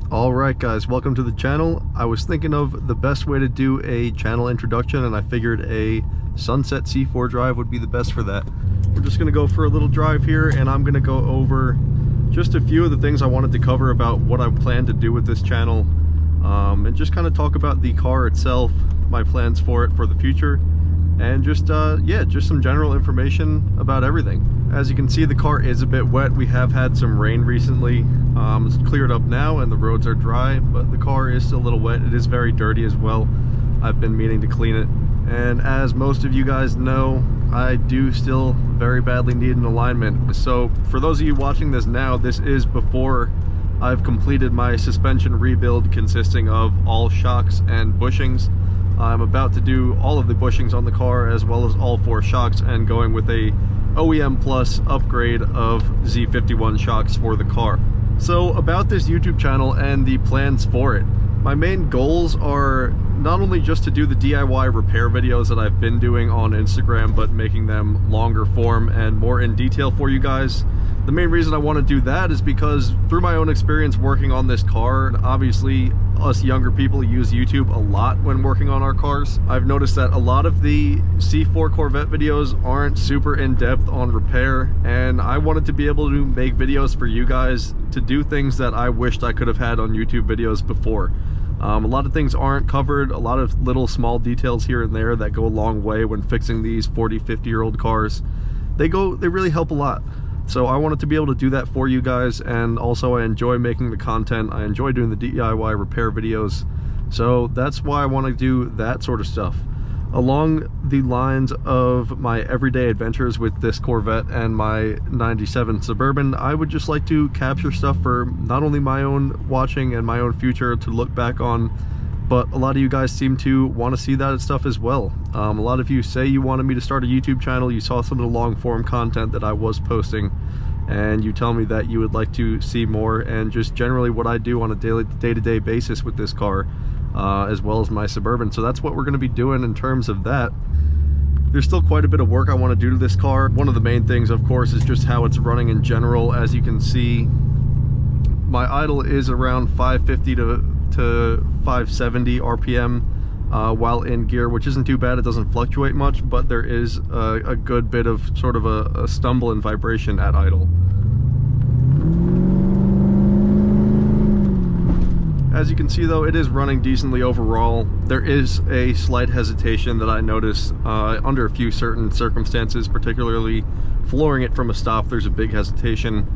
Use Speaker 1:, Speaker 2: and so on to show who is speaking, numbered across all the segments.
Speaker 1: Alright guys, welcome to the channel. I was thinking of the best way to do a channel introduction, and I figured a Sunset C4 drive would be the best for that. We're just going to go for a little drive here, and I'm going to go over just a few of the things I wanted to cover about what I plan to do with this channel, and just kind of talk about the car itself, my plans for it for the future, and just just some general information about everything. As you can see, the car is a bit wet. We have had some rain recently. It's cleared up now and the roads are dry, but the car is still a little wet. It is very dirty as well. I've been meaning to clean it, and as most of you guys know, I do still very badly need an alignment. So for those of you watching this now, this is before I've completed my suspension rebuild consisting of all shocks and bushings. I'm about to do all of the bushings on the car as well as all 4 shocks, and going with a OEM Plus upgrade of Z51 shocks for the car. So about this YouTube channel and the plans for it, my main goals are not only just to do the DIY repair videos that I've been doing on Instagram, but making them longer form and more in detail for you guys. The main reason I want to do that is because through my own experience working on this car, obviously us younger people use YouTube a lot when working on our cars. I've noticed that a lot of the C4 Corvette videos aren't super in-depth on repair, and I wanted to be able to make videos for you guys to do things that I wished I could have had on YouTube videos before. A lot of things aren't covered, a lot of little small details here and there that go a long way when fixing these 40, 50-year-old cars. They really help a lot. So I wanted to be able to do that for you guys, and also I enjoy making the content. I enjoy doing the DIY repair videos. So that's why I want to do that sort of stuff. Along the lines of my everyday adventures with this Corvette and my 97 Suburban, I would just like to capture stuff for not only my own watching and my own future to look back on, but a lot of you guys seem to want to see that stuff as well. A lot of you say you wanted me to start a YouTube channel, you saw some of the long form content that I was posting, and you tell me that you would like to see more, and just generally what I do on a day-to-day basis with this car, as well as my Suburban. So that's what we're going to be doing in terms of that. There's still quite a bit of work I want to do to this car. One of the main things, of course, is just how it's running in general. As you can see, my idle is around 550 to 570 RPM while in gear, which isn't too bad. It doesn't fluctuate much, but there is a good bit of sort of a stumble and vibration at idle. As you can see though, it is running decently overall. There is a slight hesitation that I notice under a few certain circumstances, particularly flooring it from a stop. There's a big hesitation.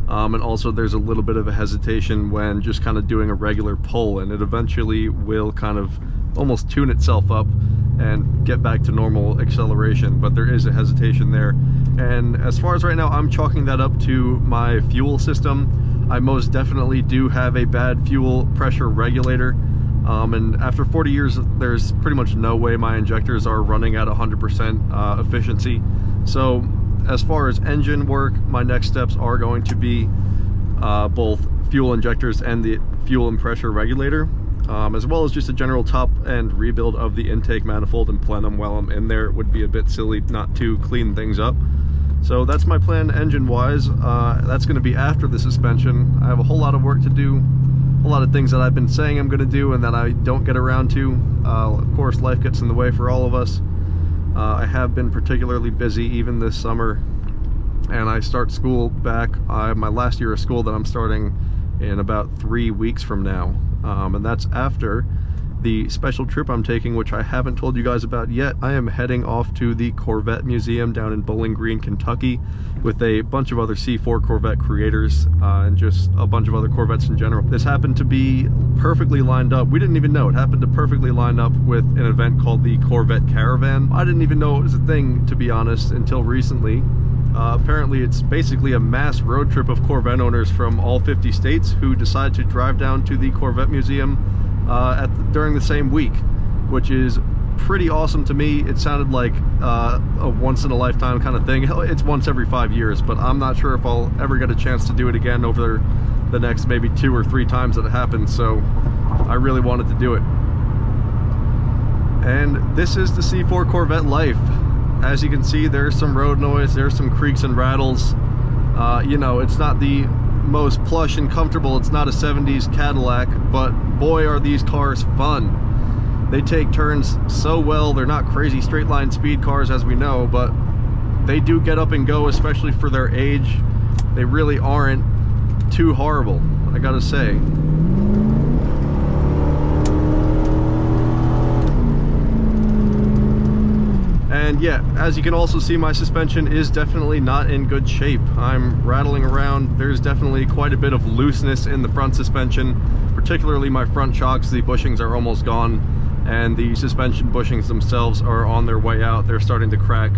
Speaker 1: And also there's a little bit of a hesitation when just kind of doing a regular pull, and it eventually will kind of almost tune itself up and get back to normal acceleration, but there is a hesitation there. And as far as right now, I'm chalking that up to my fuel system. I most definitely do have a bad fuel pressure regulator, and after 40 years there's pretty much no way my injectors are running at 100% efficiency. So as far as engine work, my next steps are going to be both fuel injectors and the fuel and pressure regulator, as well as just a general top end rebuild of the intake manifold and plenum while I'm in there. It would be a bit silly not to clean things up. So that's my plan engine wise. That's going to be after the suspension. I have a whole lot of work to do, a lot of things that I've been saying I'm going to do and that I don't get around to. Of course, life gets in the way for all of us. I have been particularly busy even this summer, and I start school back, my last year of school that I'm starting in about 3 weeks from now, and that's after the special trip I'm taking, which I haven't told you guys about yet. I am heading off to the Corvette Museum down in Bowling Green, Kentucky, with a bunch of other C4 Corvette creators and just a bunch of other Corvettes in general. This happened to be perfectly lined up. We didn't even know it happened to perfectly line up with an event called the Corvette Caravan. I didn't even know it was a thing, to be honest, until recently. Apparently it's basically a mass road trip of Corvette owners from all 50 states who decide to drive down to the Corvette Museum during the same week, which is pretty awesome to me. It sounded like a once-in-a-lifetime kind of thing. It's once every 5 years, but I'm not sure if I'll ever get a chance to do it again over the next maybe 2 or 3 times that it happens, so I really wanted to do it. And this is the C4 Corvette life. As you can see, there's some road noise, there's some creaks and rattles. You know, it's not the most plush and comfortable. It's not a 70s Cadillac, but boy are these cars fun. They take turns so well. They're not crazy straight line speed cars as we know, but they do get up and go, especially for their age. They really aren't too horrible, I gotta say. And yeah, as you can also see, my suspension is definitely not in good shape. I'm rattling around. There's definitely quite a bit of looseness in the front suspension, particularly my front shocks. The bushings are almost gone, and the suspension bushings themselves are on their way out. They're starting to crack,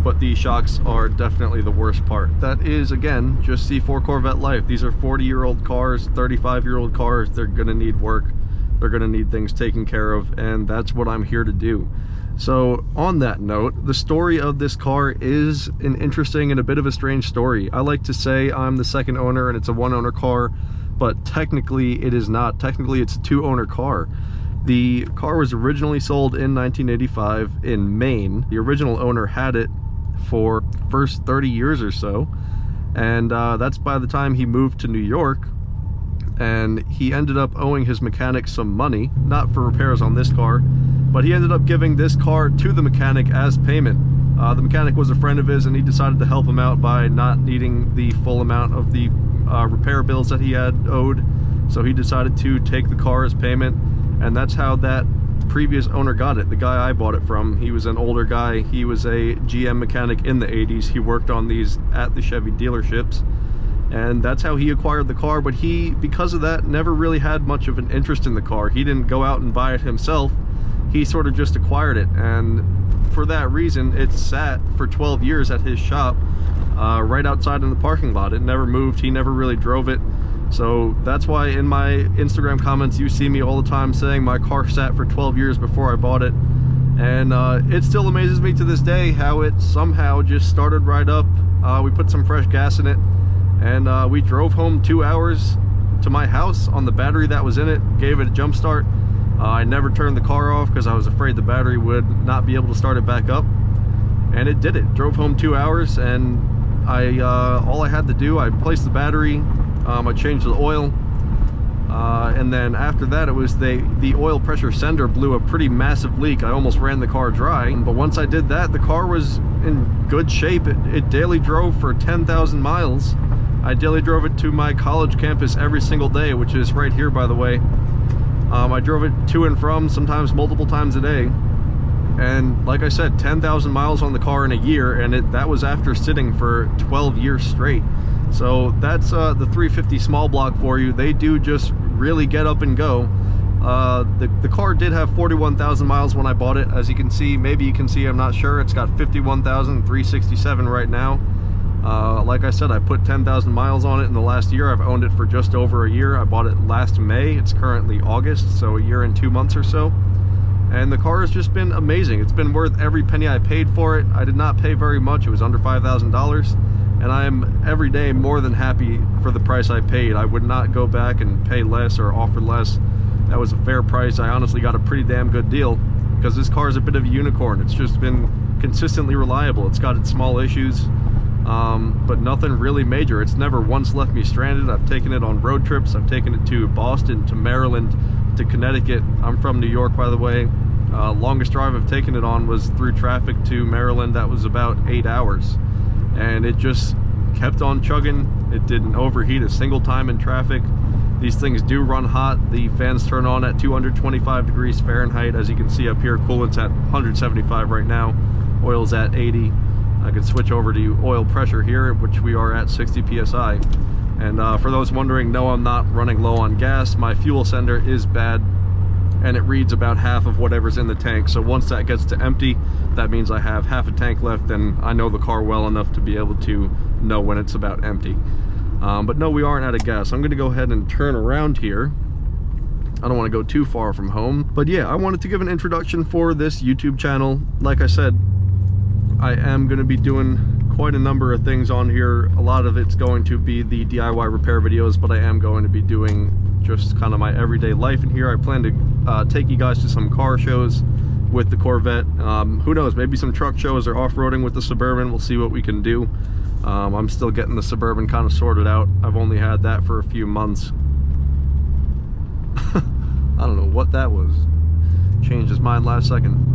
Speaker 1: but the shocks are definitely the worst part. That is, again, just C4 Corvette life. These are 40-year-old cars, 35-year-old cars. They're gonna need work. They're gonna need things taken care of, and that's what I'm here to do. So on that note, the story of this car is an interesting and a bit of a strange story. I like to say I'm the second owner and it's a one-owner car, but technically it is not. Technically it's a two-owner car. The car was originally sold in 1985 in Maine. The original owner had it for the first 30 years or so, and that's by the time he moved to New York, and he ended up owing his mechanic some money, not for repairs on this car, but he ended up giving this car to the mechanic as payment. The mechanic was a friend of his, and he decided to help him out by not needing the full amount of the repair bills that he had owed. So he decided to take the car as payment, and that's how that previous owner got it. The guy I bought it from, he was an older guy. He was a GM mechanic in the 80s. He worked on these at the Chevy dealerships, and that's how he acquired the car. But he, because of that, never really had much of an interest in the car. He didn't go out and buy it himself. He sort of just acquired it, and for that reason it sat for 12 years at his shop, right outside in the parking lot. It never moved. He never really drove it. So that's why in my Instagram comments you see me all the time saying my car sat for 12 years before I bought it. And it still amazes me to this day how it somehow just started right up. We put some fresh gas in it, and we drove home 2 hours to my house on the battery that was in it, gave it a jump start. I never turned the car off because I was afraid the battery would not be able to start it back up, and it did it. Drove home 2 hours, and all I had to do, I placed the battery, I changed the oil, and then after that it was the oil pressure sender blew a pretty massive leak. I almost ran the car dry, but once I did that, the car was in good shape. It daily drove for 10,000 miles. I daily drove it to my college campus every single day, which is right here, by the way. I drove it to and from, sometimes multiple times a day, and like I said, 10,000 miles on the car in a year, and that was after sitting for 12 years straight. So that's the 350 small block for you. They do just really get up and go. The car did have 41,000 miles when I bought it. As you can see, maybe you can see, I'm not sure, it's got 51,367 right now. Like I said, I put 10,000 miles on it in the last year. I've owned it for just over a year. I bought it last May. It's currently August, so a year and 2 months or so. And the car has just been amazing. It's been worth every penny I paid for it. I did not pay very much. It was under $5,000. And I am every day more than happy for the price I paid. I would not go back and pay less or offer less. That was a fair price. I honestly got a pretty damn good deal because this car is a bit of a unicorn. It's just been consistently reliable. It's got its small issues, but nothing really major. It's never once left me stranded. I've taken it on road trips. I've taken it to Boston, to Maryland, to Connecticut. I'm from New York, by the way. Longest drive I've taken it on was through traffic to Maryland. That was about 8 hours, and it just kept on chugging. It didn't overheat a single time in traffic. These things do run hot. The fans turn on at 225 degrees Fahrenheit. As you can see up here, coolant's at 175 right now. Oil's at 80. I could switch over to oil pressure here, which we are at 60 PSI. And for those wondering, no, I'm not running low on gas. My fuel sender is bad, and it reads about half of whatever's in the tank. So once that gets to empty, that means I have half a tank left, and I know the car well enough to be able to know when it's about empty. But no, we aren't out of gas. I'm gonna go ahead and turn around here. I don't want to go too far from home. But yeah, I wanted to give an introduction for this YouTube channel. Like I said, I am going to be doing quite a number of things on here. A lot of it's going to be the DIY repair videos, but I am going to be doing just kind of my everyday life in here. I plan to take you guys to some car shows with the Corvette. Who knows, maybe some truck shows or off-roading with the Suburban. We'll see what we can do. I'm still getting the Suburban kind of sorted out. I've only had that for a few months. I don't know what that was. Changed his mind last second.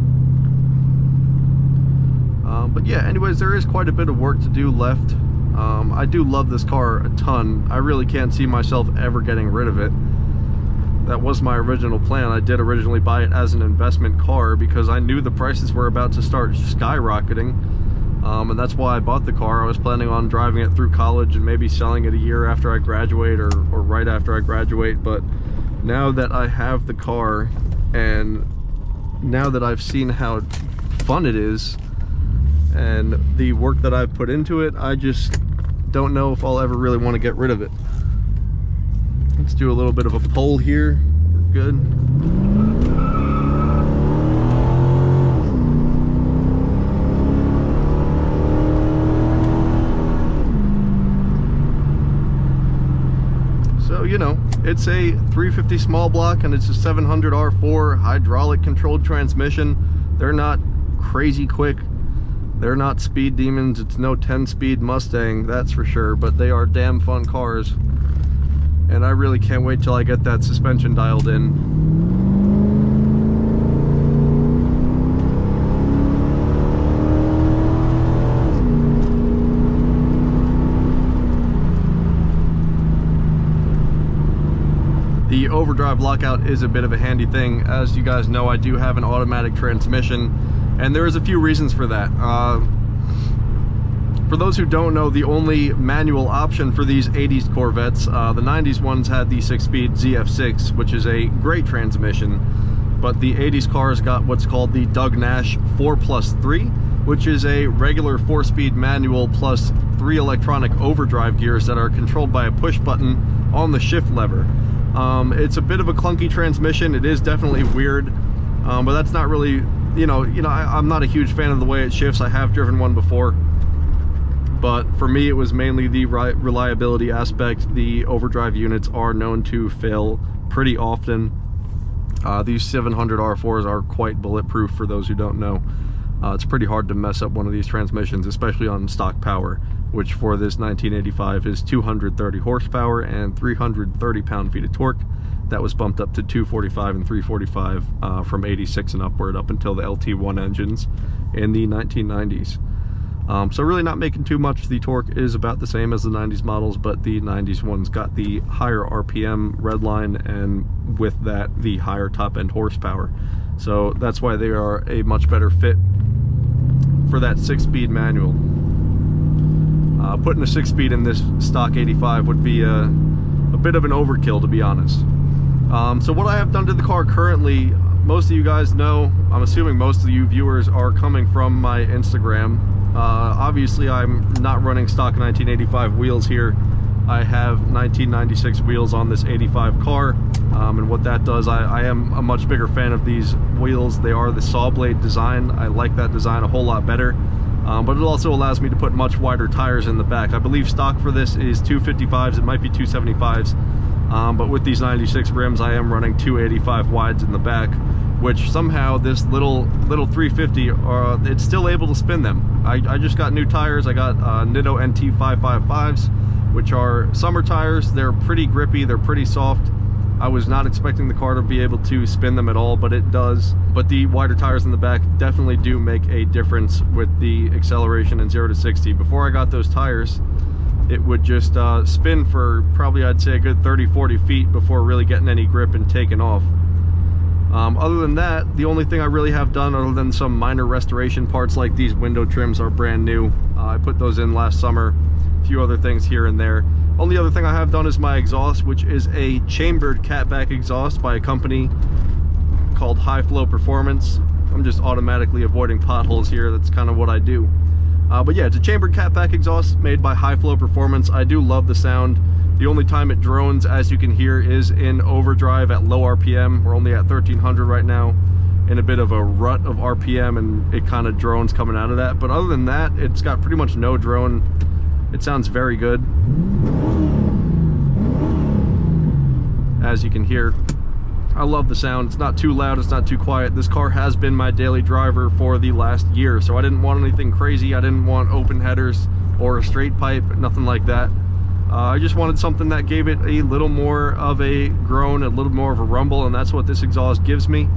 Speaker 1: But yeah, anyways, there is quite a bit of work to do left. I do love this car a ton. I really can't see myself ever getting rid of it. That was my original plan. I did originally buy it as an investment car because I knew the prices were about to start skyrocketing. And that's why I bought the car. I was planning on driving it through college and maybe selling it a year after I graduate or right after I graduate. But now that I have the car and now that I've seen how fun it is and the work that I've put into it, I just don't know if I'll ever really want to get rid of it. Let's do a little bit of a pull here. We're good. So, you know, it's a 350 small block and it's a 700 R4 hydraulic controlled transmission. They're not crazy quick. They're not speed demons. It's no 10-speed Mustang, that's for sure, but they are damn fun cars. And I really can't wait till I get that suspension dialed in. The overdrive lockout is a bit of a handy thing. As you guys know, I do have an automatic transmission, and there is a few reasons for that. For those who don't know, the only manual option for these 80s Corvettes, the 90s ones had the 6-speed ZF6, which is a great transmission, but the 80s cars got what's called the Doug Nash 4+3, which is a regular 4-speed manual plus 3 electronic overdrive gears that are controlled by a push button on the shift lever. It's a bit of a clunky transmission. It is definitely weird, but that's not really, I'm not a huge fan of the way it shifts. I have driven one before. But for me, it was mainly the reliability aspect. The overdrive units are known to fail pretty often. These 700 R4s are quite bulletproof, for those who don't know. It's pretty hard to mess up one of these transmissions, especially on stock power, which for this 1985 is 230 horsepower and 330 pound-feet of torque. That was bumped up to 245 and 345 from 86 and upward up until the LT1 engines in the 1990s. So really not making too much. The torque is about the same as the 90s models, but the 90s ones got the higher RPM redline and with that the higher top end horsepower. So that's why they are a much better fit for that 6-speed manual. Putting a 6-speed in this stock 85 would be a bit of an overkill, to be honest. So what I have done to the car currently, most of you guys know, I'm assuming most of you viewers are coming from my Instagram. Obviously I'm not running stock 1985 wheels here. I have 1996 wheels on this 85 car, and what that does, I am a much bigger fan of these wheels. They are the saw blade design. I like that design a whole lot better, but it also allows me to put much wider tires in the back. I believe stock for this is 255s, it might be 275s, but with these 96 rims I am running 285 wides in the back, which somehow this little 350, it's still able to spin them. I just got new tires. I got Nitto NT 555s, which are summer tires. They're pretty grippy, they're pretty soft. I was not expecting the car to be able to spin them at all, but it does. But the wider tires in the back definitely do make a difference with the acceleration in 0 to 60. Before I got those tires, it would just spin for probably, I'd say, a good 30-40 feet before really getting any grip and taking off. Other than that, the only thing I really have done, other than some minor restoration parts like these window trims are brand new. I put those in last summer, a few other things here and there. Only other thing I have done is my exhaust, which is a chambered catback exhaust by a company called High Flow Performance. I'm just automatically avoiding potholes here. That's kind of what I do. But yeah, it's a chambered catback exhaust made by High Flow Performance. I do love the sound. The only time it drones, as you can hear, is in overdrive at low RPM. We're only at 1300 right now, in a bit of a rut of RPM, and it kind of drones coming out of that. But other than that, it's got pretty much no drone. It sounds very good. As you can hear, I love the sound. It's not too loud, it's not too quiet. This car has been my daily driver for the last year, so I didn't want anything crazy. I didn't want open headers. or a straight pipe, nothing like that. I just wanted something that gave it a little more of a groan, a little more of a rumble, and that's what this exhaust gives me.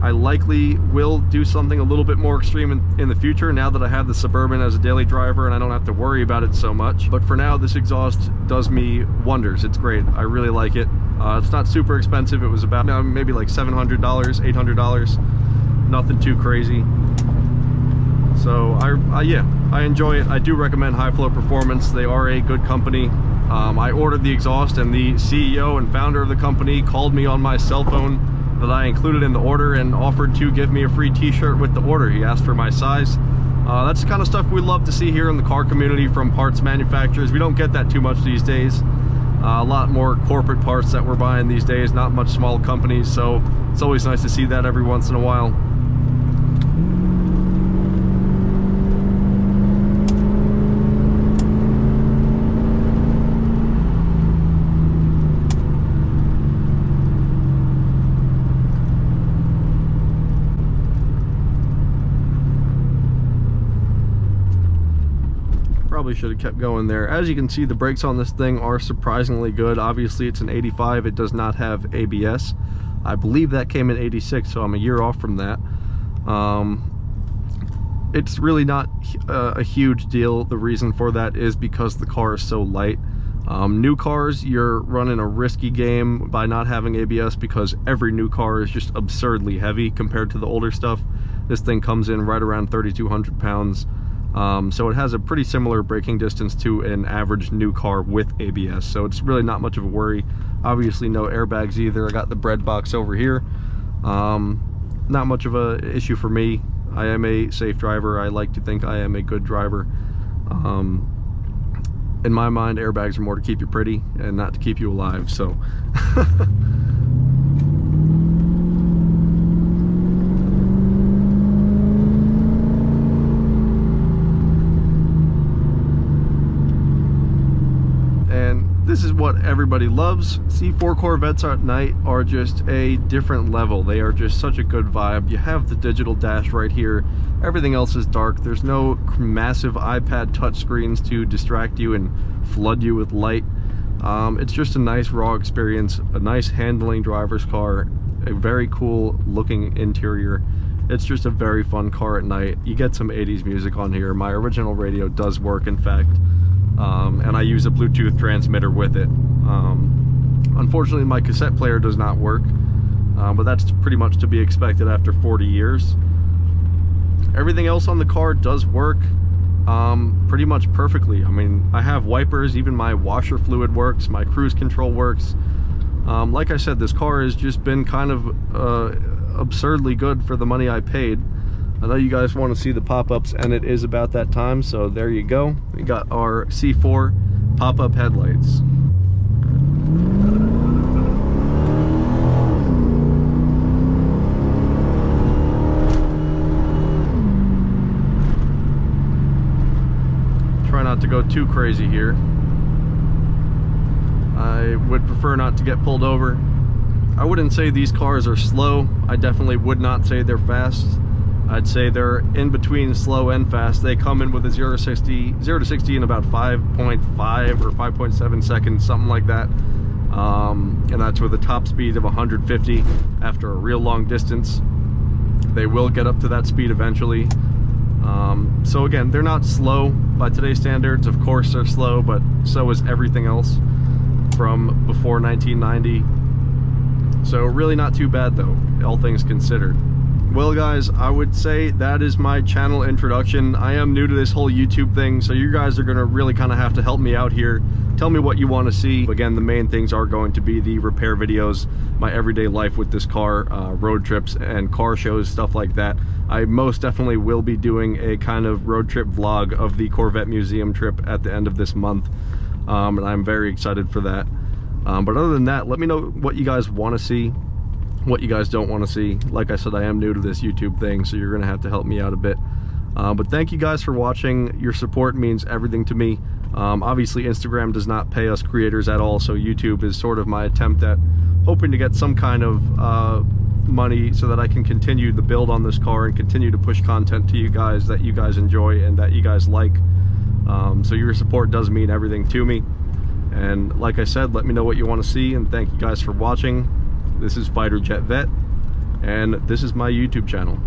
Speaker 1: I likely will do something a little bit more extreme in the future now that I have the Suburban as a daily driver and I don't have to worry about it so much. But for now, this exhaust does me wonders. It's great. I really like it. It's not super expensive. It was about maybe like $700, $800. Nothing too crazy. So yeah, I enjoy it. I do recommend High Flow Performance. They are a good company. I ordered the exhaust and the CEO and founder of the company called me on my cell phone that I included in the order and offered to give me a free t-shirt with the order. He asked for my size. That's the kind of stuff we love to see here in the car community from parts manufacturers. We don't get that too much these days. A lot more corporate parts that we're buying these days, not much small companies, so it's always nice to see that every once in a while. Probably should have kept going there. As you can see, the brakes on this thing are surprisingly good. Obviously it's an 85. It does not have ABS. I believe that came in 86, so I'm a year off from that. It's really not a huge deal. The reason for that is because the car is so light. New cars, you're running a risky game by not having ABS because every new car is just absurdly heavy compared to the older stuff. This thing comes in right around 3,200 pounds. So it has a pretty similar braking distance to an average new car with ABS, so it's really not much of a worry. Obviously no airbags either. I got the bread box over here. Not much of a issue for me. I am a safe driver. I like to think I am a good driver. In my mind, airbags are more to keep you pretty and not to keep you alive, so this is what everybody loves. C4 Corvettes at night are just a different level. They are just such a good vibe. You have the digital dash right here. Everything else is dark. There's no massive iPad touchscreens to distract you and flood you with light. It's just a nice raw experience, a nice handling driver's car, a very cool looking interior. It's just a very fun car at night. You get some 80s music on here. My original radio does work, in fact. And I use a Bluetooth transmitter with it. Unfortunately, my cassette player does not work, but that's pretty much to be expected after 40 years. Everything else on the car does work pretty much perfectly. I mean, I have wipers, even my washer fluid works, my cruise control works. Like I said, this car has just been kind of absurdly good for the money I paid. I know you guys want to see the pop-ups, and it is about that time, so there you go. We got our C4 pop-up headlights. Try not to go too crazy here. I would prefer not to get pulled over. I wouldn't say these cars are slow. I definitely would not say they're fast. I'd say they're in between slow and fast. They come in with a 0 to 60 in about 5.5 or 5.7 seconds, something like that. And that's with a top speed of 150 after a real long distance. They will get up to that speed eventually. So again, they're not slow by today's standards. Of course they're slow, but so is everything else from before 1990. So really not too bad though, all things considered. Well guys, I would say that is my channel introduction. I am new to this whole YouTube thing, so you guys are gonna really kind of have to help me out here. Tell me what you want to see. Again, the main things are going to be the repair videos, my everyday life with this car, road trips and car shows, stuff like that. I most definitely will be doing a kind of road trip vlog of the Corvette Museum trip at the end of this month, and I'm very excited for that. But other than that, let me know what you guys want to see, what you guys don't want to see. Like I said, I am new to this YouTube thing, so you're gonna have to help me out a bit. But thank you guys for watching. Your support means everything to me. Obviously Instagram does not pay us creators at all, so YouTube is sort of my attempt at hoping to get some kind of money so that I can continue the build on this car and continue to push content to you guys that you guys enjoy and that you guys like. So your support does mean everything to me. And like I said, let me know what you want to see, and thank you guys for watching. This is FighterJetVette, and this is my YouTube channel.